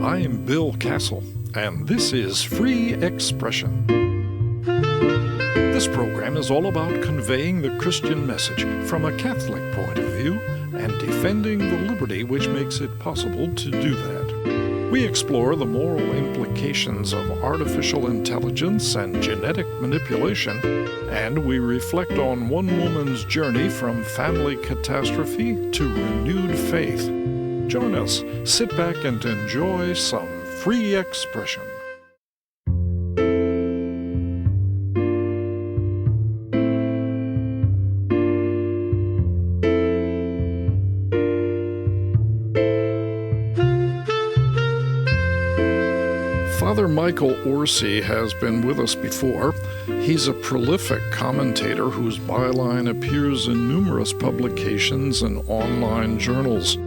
I'm Bill Castle, and this is Free Expression. This program is all about conveying the Christian message from a Catholic point of view and defending the liberty which makes it possible to do that. We explore the moral implications of artificial intelligence and genetic manipulation, and we reflect on one woman's journey from family catastrophe to renewed faith. Join us, sit back and enjoy some free expression. Father Michael Orsi has been with us before. He's a prolific commentator whose byline appears in numerous publications and online journals.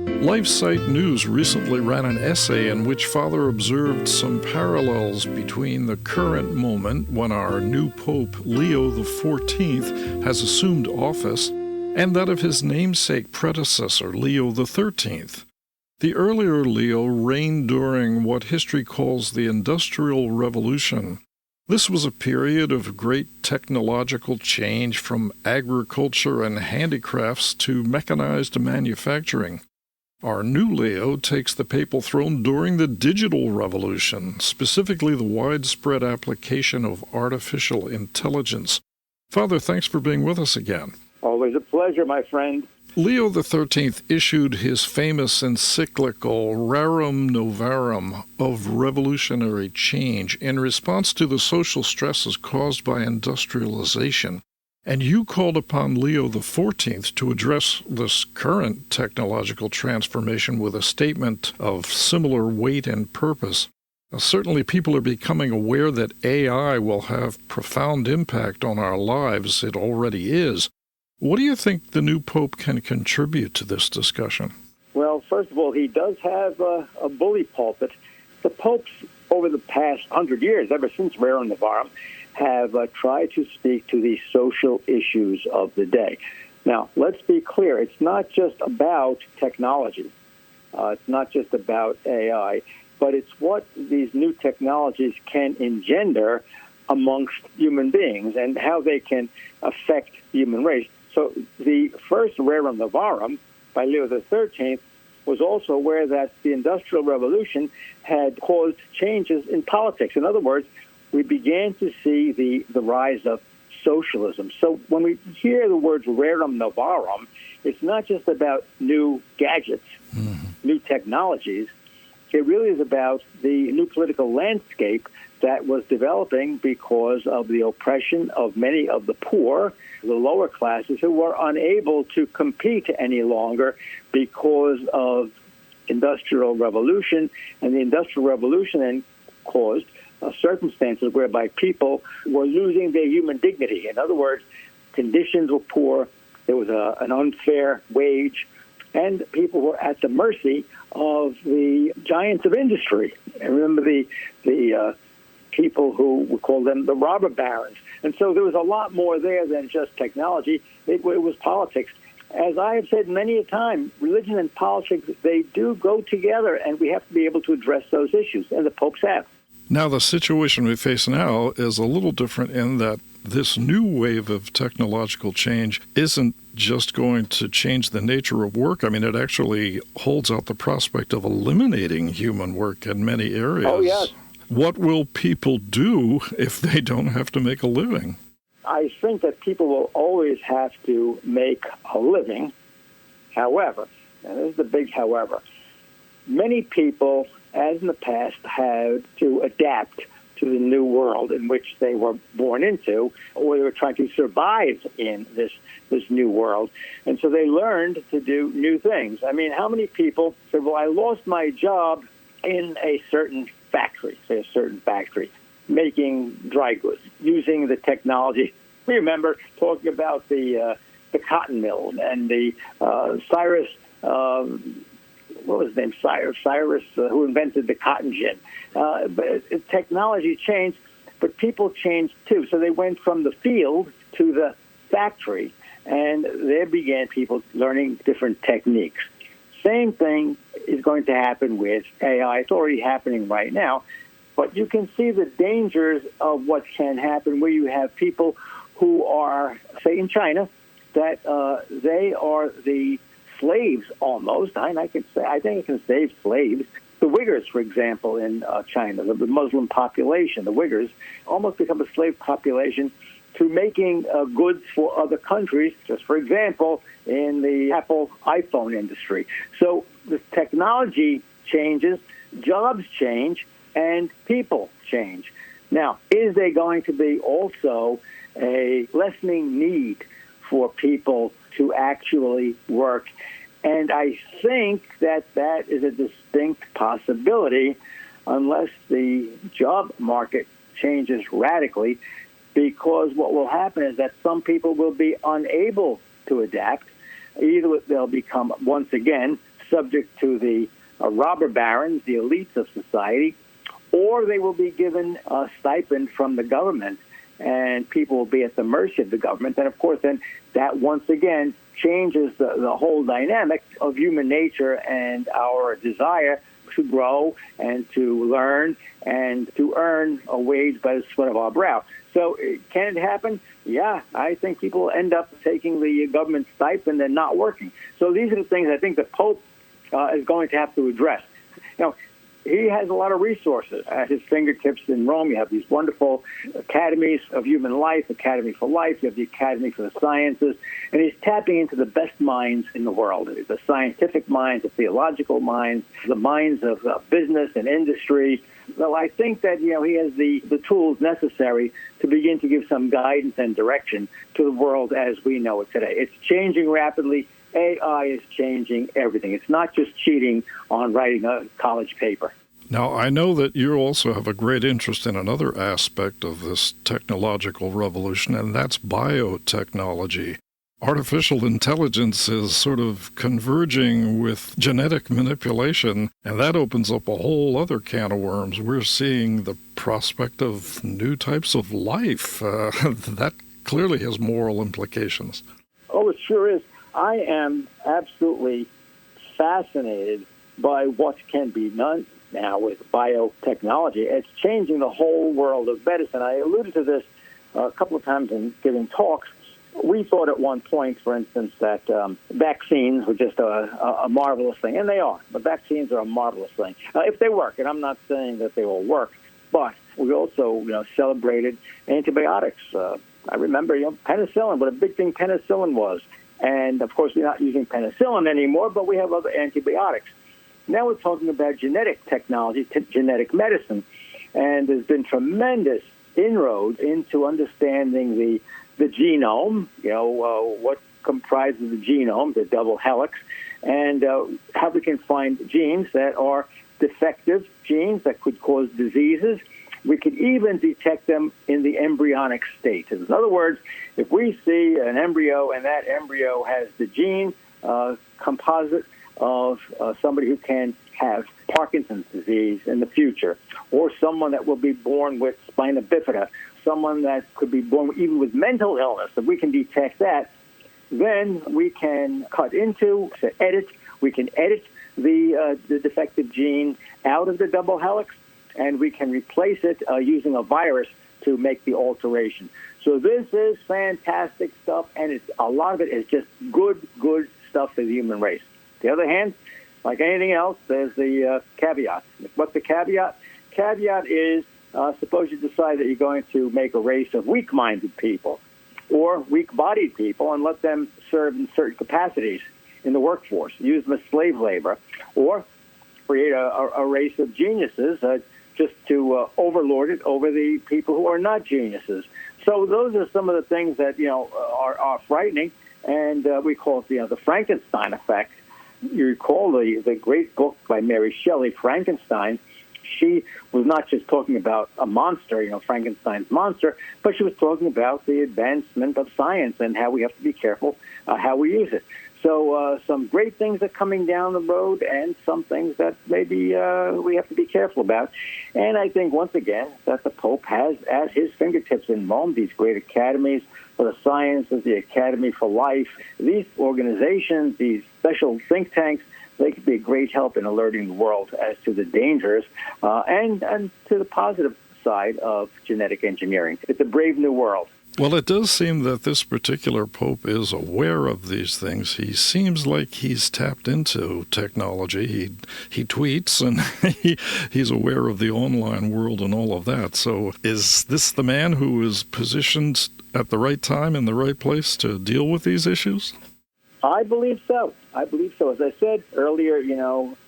LifeSite News recently ran an essay in which Father observed some parallels between the current moment when our new Pope Leo XIV has assumed office and that of his namesake predecessor, Leo XIII. The earlier Leo reigned during what history calls the Industrial Revolution. This was a period of great technological change from agriculture and handicrafts to mechanized manufacturing. Our new Leo takes the papal throne during the digital revolution, specifically the widespread application of artificial intelligence. Father, thanks for being with us again. Always a pleasure, my friend. Leo XIII issued his famous encyclical Rerum Novarum of revolutionary change in response to the social stresses caused by industrialization. And you called upon Leo XIV to address this current technological transformation with a statement of similar weight and purpose. Now, certainly people are becoming aware that AI will have profound impact on our lives. It already is. What do you think the new Pope can contribute to this discussion? Well, first of all, he does have a bully pulpit. The popes, over the past 100 years, ever since Rerum Novarum, have tried to speak to the social issues of the day. Now, let's be clear. It's not just about technology. It's not just about AI, but it's what these new technologies can engender amongst human beings and how they can affect the human race. So the first Rerum Novarum by Leo XIII was also aware that the Industrial Revolution had caused changes in politics. In other words, we began to see the rise of socialism. So when we hear the words Rerum Novarum, it's not just about new gadgets, new technologies. It really is about the new political landscape that was developing because of the oppression of many of the poor, the lower classes, who were unable to compete any longer because of Industrial Revolution. And the Industrial Revolution then caused circumstances whereby people were losing their human dignity. In other words, conditions were poor, there was an unfair wage, and people were at the mercy of the giants of industry. And remember the people who we call them the robber barons. And so there was a lot more there than just technology. It was politics. As I have said many a time, religion and politics, they do go together, and we have to be able to address those issues, and the popes have. Now, the situation we face now is a little different in that this new wave of technological change isn't just going to change the nature of work. I mean, it actually holds out the prospect of eliminating human work in many areas. Oh, yes. What will people do if they don't have to make a living? I think that people will always have to make a living. However, and this is the big however, many people, as in the past, had to adapt to the new world in which they were born into, or they were trying to survive in this new world. And so they learned to do new things. I mean, how many people said, well, I lost my job in a certain factory, say a certain factory, making dry goods, using the technology. We remember talking about the cotton mill and the Cyrus, what was his name? Cyrus, who invented the cotton gin. But technology changed, but people changed too. So they went from the field to the factory, and there began people learning different techniques. Same thing is going to happen with AI. It's already happening right now. But you can see the dangers of what can happen where you have people who are, say, in China, that they are the slaves almost. I think I can say slaves. The Uyghurs, for example, in China, the Muslim population, the Uyghurs, almost become a slave population to making goods for other countries, just for example, in the Apple iPhone industry. So the technology changes, jobs change, and people change. Now, is there going to be also a lessening need for people to actually work? And I think that is a distinct possibility unless the job market changes radically, because what will happen is that some people will be unable to adapt. Either they'll become, once again, subject to the robber barons, the elites of society, or they will be given a stipend from the government, and people will be at the mercy of the government. And, of course, then that once again changes the whole dynamic of human nature and our desire to grow and to learn and to earn a wage by the sweat of our brow. So can it happen? Yeah, I think people will end up taking the government stipend and not working. So these are the things I think the Pope is going to have to address. Now, he has a lot of resources at his fingertips in Rome. You have these wonderful academies of human life, Academy for Life. You have the Academy for the Sciences. And he's tapping into the best minds in the world, the scientific minds, the theological minds, the minds of business and industry. Well, I think that, he has the tools necessary to begin to give some guidance and direction to the world as we know it today. It's changing rapidly. AI is changing everything. It's not just cheating on writing a college paper. Now, I know that you also have a great interest in another aspect of this technological revolution, and that's biotechnology. Artificial intelligence is sort of converging with genetic manipulation, and that opens up a whole other can of worms. We're seeing the prospect of new types of life. That clearly has moral implications. Oh, it sure is. I am absolutely fascinated by what can be done now with biotechnology. It's changing the whole world of medicine. I alluded to this a couple of times in giving talks. We thought at one point, for instance, that vaccines were just a marvelous thing, and they are. But vaccines are a marvelous thing if they work. And I'm not saying that they will work, but we also, celebrated antibiotics. I remember, penicillin, what a big thing penicillin was. And, of course, we're not using penicillin anymore, but we have other antibiotics. Now we're talking about genetic technology, genetic medicine, and there's been tremendous inroads into understanding the genome, what comprises the genome, the double helix, and how we can find genes that are defective genes that could cause diseases. We could even detect them in the embryonic state. In other words, if we see an embryo and that embryo has the gene composite of somebody who can have Parkinson's disease in the future, or someone that will be born with spina bifida, someone that could be born even with mental illness, if we can detect that, then we can we can edit the defective gene out of the double helix, and we can replace it using a virus to make the alteration. So this is fantastic stuff, and a lot of it is just good stuff for the human race. On the other hand, like anything else, there's the caveat. What's the caveat? Caveat is, suppose you decide that you're going to make a race of weak-minded people or weak-bodied people and let them serve in certain capacities in the workforce, use them as slave labor, or create a race of geniuses just to overlord it over the people who are not geniuses. So those are some of the things that, are frightening, and we call it, the Frankenstein effect. You recall the great book by Mary Shelley, Frankenstein. She was not just talking about a monster, Frankenstein's monster, but she was talking about the advancement of science and how we have to be careful how we use it. So some great things are coming down the road, and some things that maybe we have to be careful about. And I think, once again, that the Pope has at his fingertips in Rome these great academies for the sciences, the Academy for Life, these organizations, these special think tanks they could be a great help in alerting the world as to the dangers and to the positive side of genetic engineering. It's a brave new world. Well, it does seem that this particular pope is aware of these things. He seems like he's tapped into technology. He tweets, and he's aware of the online world and all of that. So is this the man who is positioned at the right time in the right place to deal with these issues? I believe so. As I said earlier,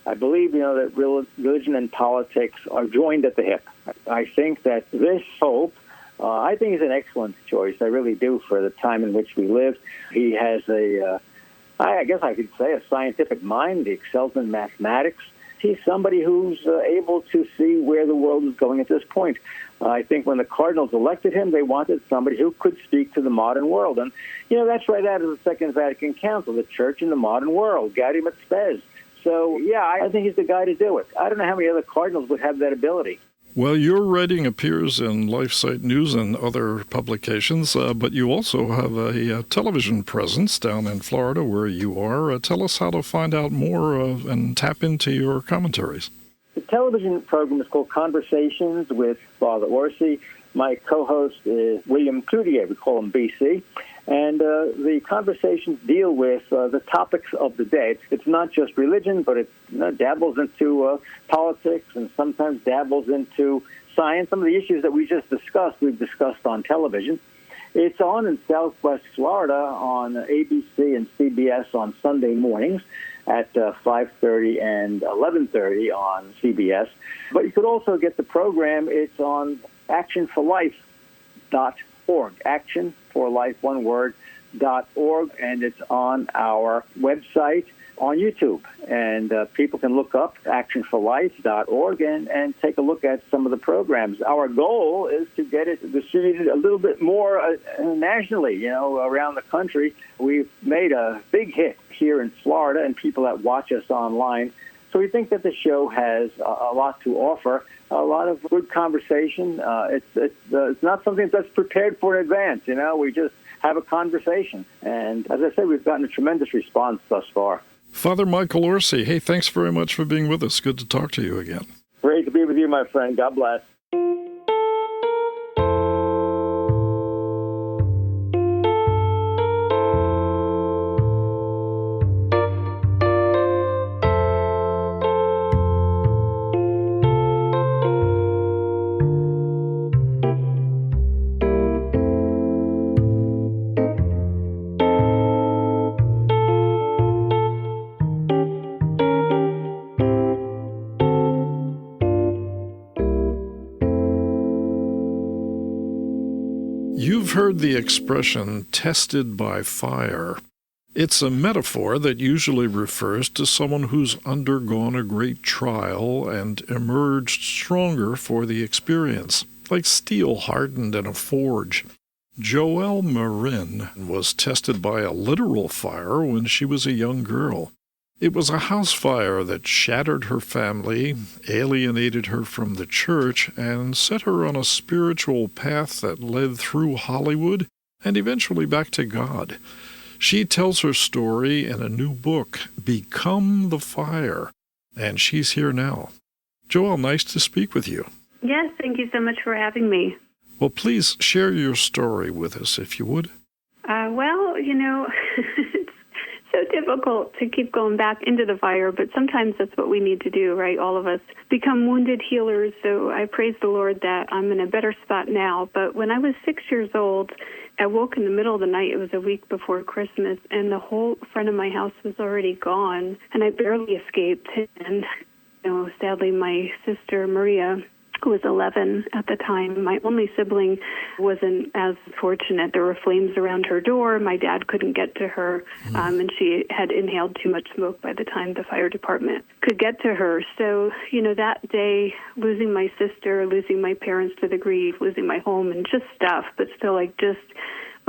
I believe, that religion and politics are joined at the hip. I think that this pope, I think he's an excellent choice. I really do, for the time in which we live. He has I guess I could say, a scientific mind. He excels in mathematics. He's somebody who's able to see where the world is going at this point. I think when the Cardinals elected him, they wanted somebody who could speak to the modern world. And, that's right out of the Second Vatican Council, the Church in the modern world, Gaudium et Spes. So, yeah, I think he's the guy to do it. I don't know how many other Cardinals would have that ability. Well, your writing appears in LifeSite News and other publications, but you also have a television presence down in Florida where you are. Tell us how to find out more and tap into your commentaries. The television program is called Conversations with Father Orsi. My co-host is William Cloutier. We call him BC. And the conversations deal with the topics of the day. It's not just religion, but it dabbles into politics and sometimes dabbles into science. Some of the issues that we just discussed, we've discussed on television. It's on in Southwest Florida on ABC and CBS on Sunday mornings at 5:30 and 11:30 on CBS. But you could also get the program. It's on actionforlife.org. Action for Life, one word, .org, and it's on our website on YouTube. And people can look up actionforlife.org and take a look at some of the programs. Our goal is to get it distributed a little bit more nationally, around the country. We've made a big hit here in Florida and people that watch us online. So we think that the show has a lot to offer, a lot of good conversation. It's not something that's prepared for in advance, We just have a conversation. And as I said, we've gotten a tremendous response thus far. Father Michael Orsi, hey, thanks very much for being with us. Good to talk to you again. Great to be with you, my friend. God bless. You've heard the expression tested by fire. It's a metaphor that usually refers to someone who's undergone a great trial and emerged stronger for the experience, like steel hardened in a forge. Joelle Marin was tested by a literal fire when she was a young girl. It was a house fire that shattered her family, alienated her from the church, and set her on a spiritual path that led through Hollywood and eventually back to God. She tells her story in a new book, Become the Fire, and she's here now. Joelle, nice to speak with you. Yes, thank you so much for having me. Well, please share your story with us, if you would. It's so difficult to keep going back into the fire, but sometimes that's what we need to do, right? All of us become wounded healers, so I praise the Lord that I'm in a better spot now. But when I was 6 years old, I woke in the middle of the night. It was a week before Christmas, and the whole front of my house was already gone, and I barely escaped. And, sadly, my sister, Maria, who was 11 at the time, my only sibling, wasn't as fortunate. There were flames around her door. My dad couldn't get to her, and she had inhaled too much smoke by the time the fire department could get to her. So, that day, losing my sister, losing my parents to the grief, losing my home and just stuff, but still,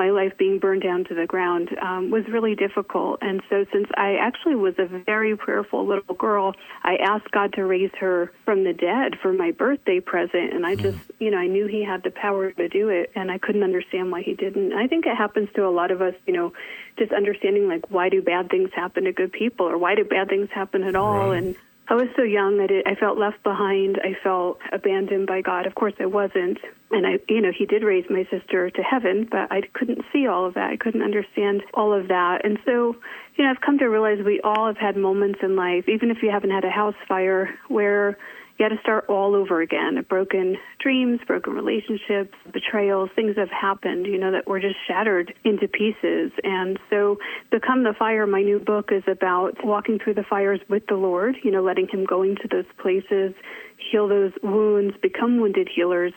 my life being burned down to the ground was really difficult. And so since I actually was a very prayerful little girl, I asked God to raise her from the dead for my birthday present. And I just, I knew he had the power to do it, and I couldn't understand why he didn't. And I think it happens to a lot of us, just understanding, like, why do bad things happen to good people, or why do bad things happen at all? Right. And I was so young. I felt left behind. I felt abandoned by God. Of course, I wasn't. And he did raise my sister to heaven, but I couldn't see all of that. I couldn't understand all of that. And so, I've come to realize we all have had moments in life, even if you haven't had a house fire, where you had to start all over again. Broken dreams, broken relationships, betrayals, things have happened, that were just shattered into pieces. And so Become the Fire, my new book, is about walking through the fires with the Lord, letting him go into those places, heal those wounds, become wounded healers,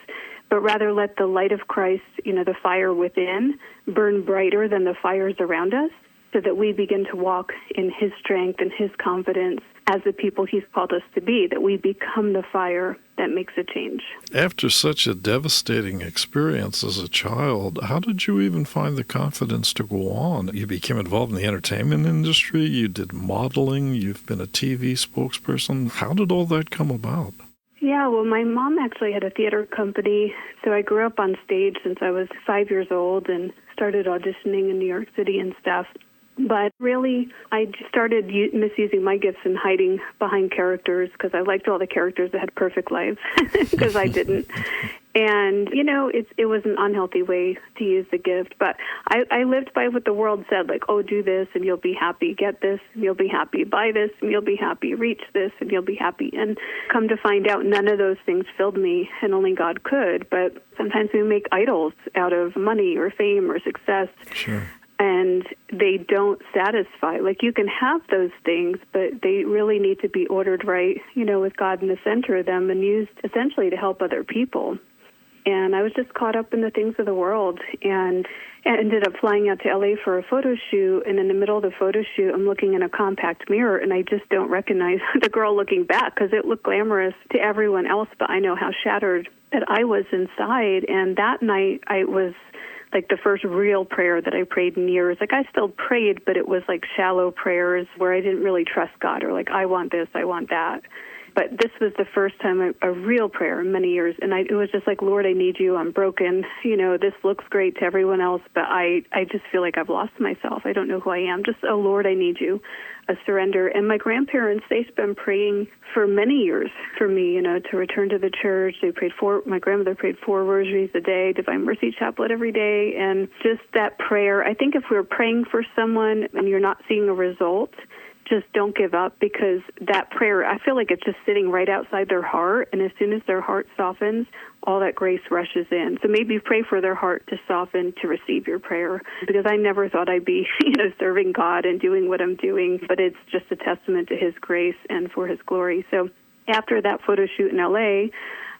but rather let the light of Christ, the fire within, burn brighter than the fires around us, so that we begin to walk in his strength and his confidence as the people he's called us to be, that we become the fire that makes a change. After such a devastating experience as a child, how did you even find the confidence to go on? You became involved in the entertainment industry, you did modeling, you've been a TV spokesperson. How did all that come about? Yeah, well, my mom actually had a theater company, so I grew up on stage since I was 5 years old and started auditioning in New York City and stuff. But really, I started misusing my gifts and hiding behind characters because I liked all the characters that had perfect lives, because I didn't. And, it was an unhealthy way to use the gift. But I lived by what the world said, like, oh, do this and you'll be happy. Get this and you'll be happy. Buy this and you'll be happy. Reach this and you'll be happy. And come to find out, none of those things filled me, and only God could. But sometimes we make idols out of money or fame or success. Sure. And they don't satisfy. Like, you can have those things, but they really need to be ordered right, with God in the center of them and used essentially to help other people. And I was just caught up in the things of the world, and ended up flying out to L.A. for a photo shoot. And in the middle of the photo shoot, I'm looking in a compact mirror, and I just don't recognize the girl looking back, because it looked glamorous to everyone else, but I know how shattered that I was inside. And that night, I was like the first real prayer that I prayed in years. Like, I still prayed, but it was like shallow prayers where I didn't really trust God, or like, I want this, I want that. But this was the first time a real prayer in many years. And it was just like, Lord, I need you. I'm broken. This looks great to everyone else, but I just feel like I've lost myself. I don't know who I am. Just, oh, Lord, I need you. A surrender. And my grandparents, they've been praying for many years for me, to return to the church. My grandmother prayed 4 rosaries a day, Divine Mercy Chaplet every day. And just that prayer, I think if we're praying for someone and you're not seeing a result, just don't give up, because that prayer, I feel like it's just sitting right outside their heart. And as soon as their heart softens, all that grace rushes in. So maybe pray for their heart to soften to receive your prayer, because I never thought I'd be, serving God and doing what I'm doing, but it's just a testament to his grace and for his glory. So after that photo shoot in L.A.,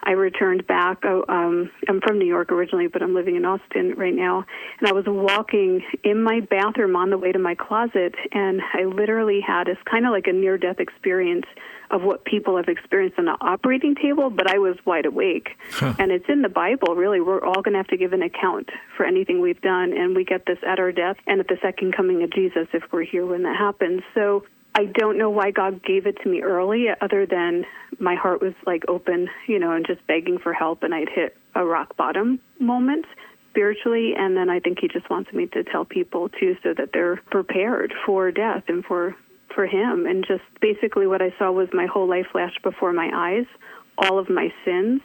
I returned back. I'm from New York originally, but I'm living in Austin right now. And I was walking in my bathroom on the way to my closet, and I literally had this kind of like a near-death experience of what people have experienced on the operating table, but I was wide awake. And it's in the Bible, really. We're all going to have to give an account for anything we've done, and we get this at our death and at the second coming of Jesus if we're here when that happens. So I don't know why God gave it to me early, other than my heart was like open, and just begging for help, and I'd hit a rock bottom moment spiritually. And then I think he just wants me to tell people too, so that they're prepared for death and for him. And just basically what I saw was my whole life flash before my eyes, all of my sins,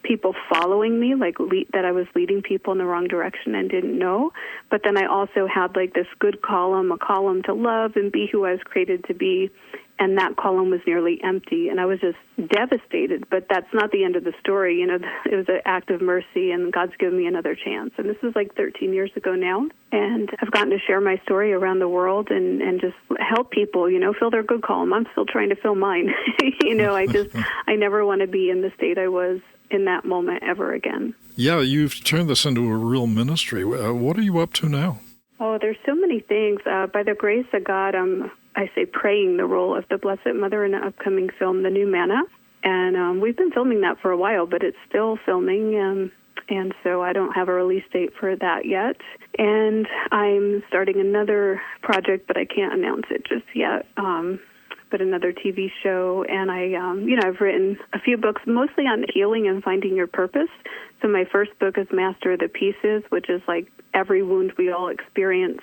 people following me, like that I was leading people in the wrong direction and didn't know. But then I also had like this good column, a column to love and be who I was created to be. And that column was nearly empty. And I was just devastated. But that's not the end of the story. It was an act of mercy, and God's given me another chance. And this is like 13 years ago now. And I've gotten to share my story around the world and just help people, fill their good column. I'm still trying to fill mine. I never want to be in the state I was in that moment ever again. Yeah, you've turned this into a real ministry. What are you up to now? Oh, there's so many things. By the grace of God, I say praying the role of the Blessed Mother in the upcoming film, The New Manna. And we've been filming that for a while, but it's still filming. and so I don't have a release date for that yet. And I'm starting another project, but I can't announce it just yet. But another TV show, and I've written a few books, mostly on healing and finding your purpose. So my first book is Master of the Pieces, which is like every wound we all experience,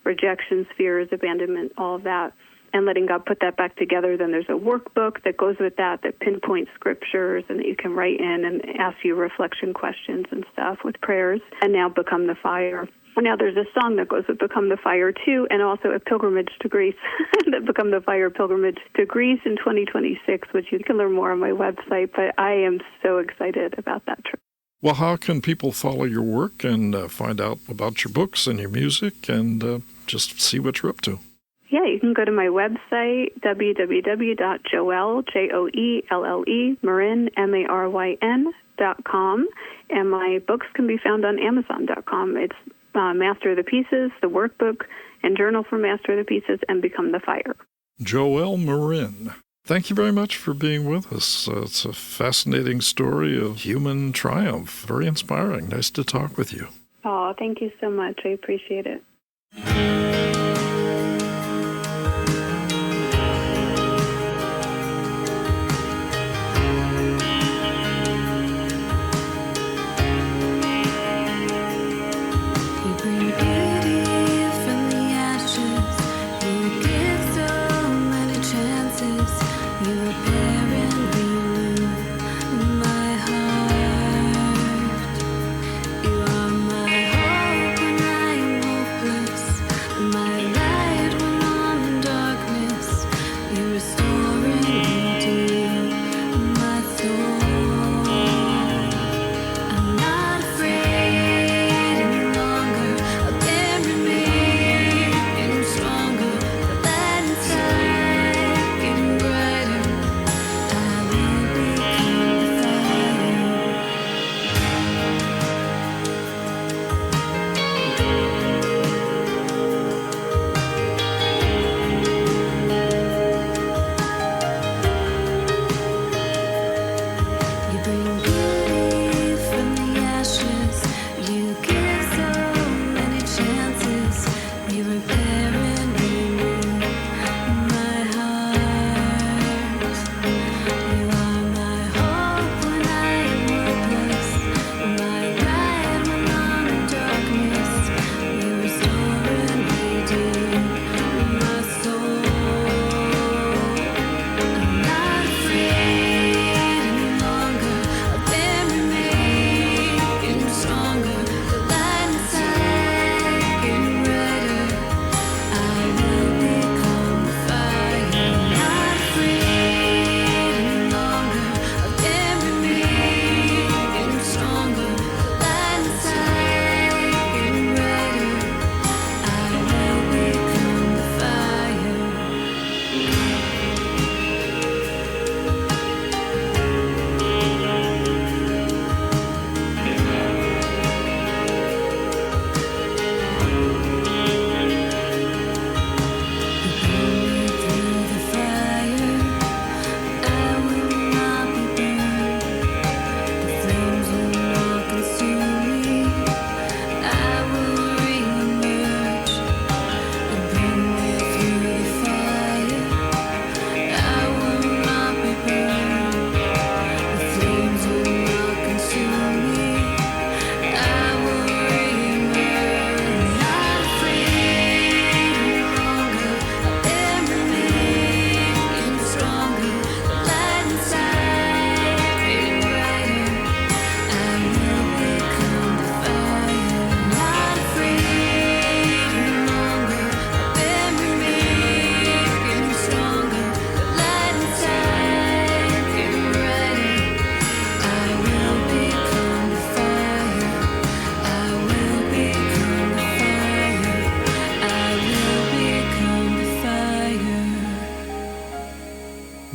rejections, fears, abandonment, all of that, and letting God put that back together. Then there's a workbook that goes with that pinpoints scriptures and that you can write in and ask you reflection questions and stuff with prayers. And now Become the Fire. Now there's a song that goes with Become the Fire, too, and also a pilgrimage to Greece, the Become the Fire pilgrimage to Greece in 2026, which you can learn more on my website, but I am so excited about that trip. Well, how can people follow your work and find out about your books and your music and just see what you're up to? Yeah, you can go to my website, www.joelle, Joelle, Marin, Maryn.com, and my books can be found on Amazon.com. It's Master of the Pieces, the workbook, and Journal for Master of the Pieces, and Become the Fire. Joelle Marin, thank you very much for being with us. It's a fascinating story of human triumph. Very inspiring. Nice to talk with you. Oh, thank you so much. I appreciate it.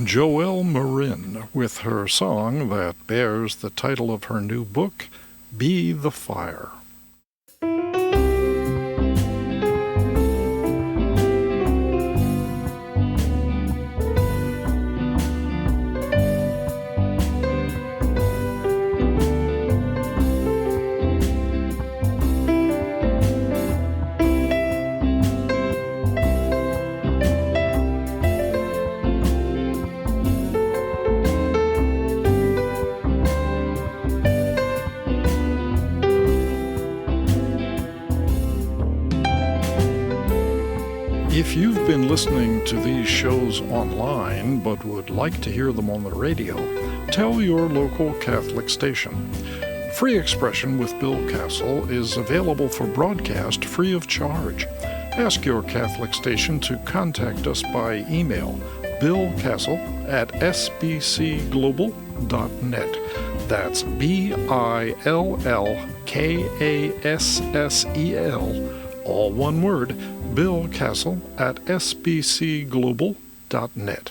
Joelle Marin with her song that bears the title of her new book, Be the Fire. If you've been listening to these shows online but would like to hear them on the radio, tell your local Catholic station. Free Expression with Bill Castle is available for broadcast free of charge. Ask your Catholic station to contact us by email, billcastle@sbcglobal.net. That's BILLKASSEL, all one word, billcastle@sbcglobal.net.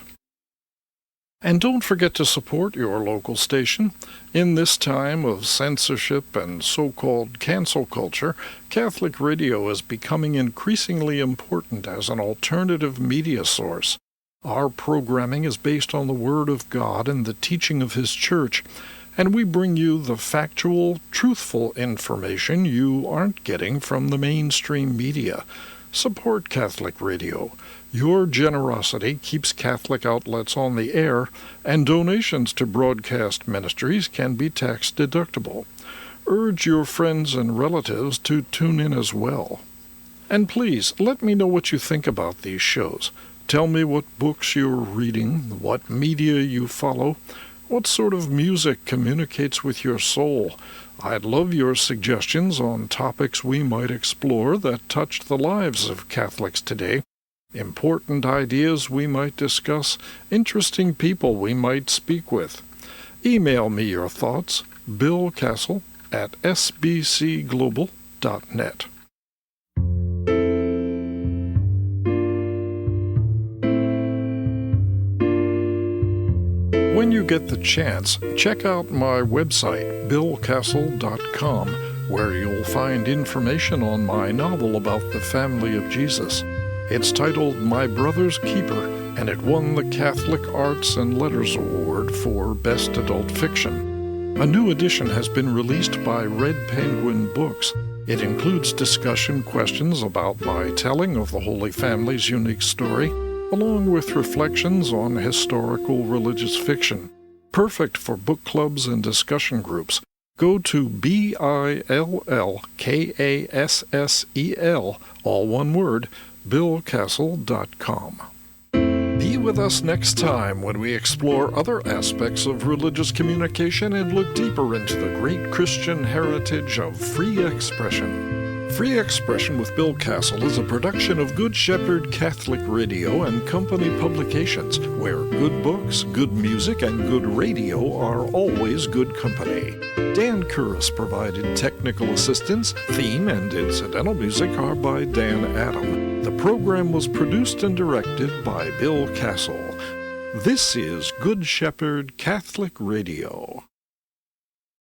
And don't forget to support your local station. In this time of censorship and so-called cancel culture, Catholic radio is becoming increasingly important as an alternative media source. Our programming is based on the Word of God and the teaching of His Church, and we bring you the factual, truthful information you aren't getting from the mainstream media. Support Catholic radio. Your generosity keeps Catholic outlets on the air, and donations to broadcast ministries can be tax-deductible. Urge your friends and relatives to tune in as well. And please, let me know what you think about these shows. Tell me what books you're reading, what media you follow, what sort of music communicates with your soul. I'd love your suggestions on topics we might explore that touch the lives of Catholics today. Important ideas we might discuss, interesting people we might speak with. Email me your thoughts, billcastle@sbcglobal.net. When you get the chance, check out my website, billcastle.com, where you'll find information on my novel about the family of Jesus. It's titled My Brother's Keeper, and it won the Catholic Arts and Letters Award for Best Adult Fiction. A new edition has been released by Red Penguin Books. It includes discussion questions about my telling of the Holy Family's unique story, along with reflections on historical religious fiction. Perfect for book clubs and discussion groups. Go to BILLKASSEL, all one word, billcastle.com. Be with us next time when we explore other aspects of religious communication and look deeper into the great Christian heritage of free expression. Free Expression with Bill Castle is a production of Good Shepherd Catholic Radio and Company Publications, where good books, good music, and good radio are always good company. Dan Curris provided technical assistance. Theme and incidental music are by Dan Adam. The program was produced and directed by Bill Castle. This is Good Shepherd Catholic Radio.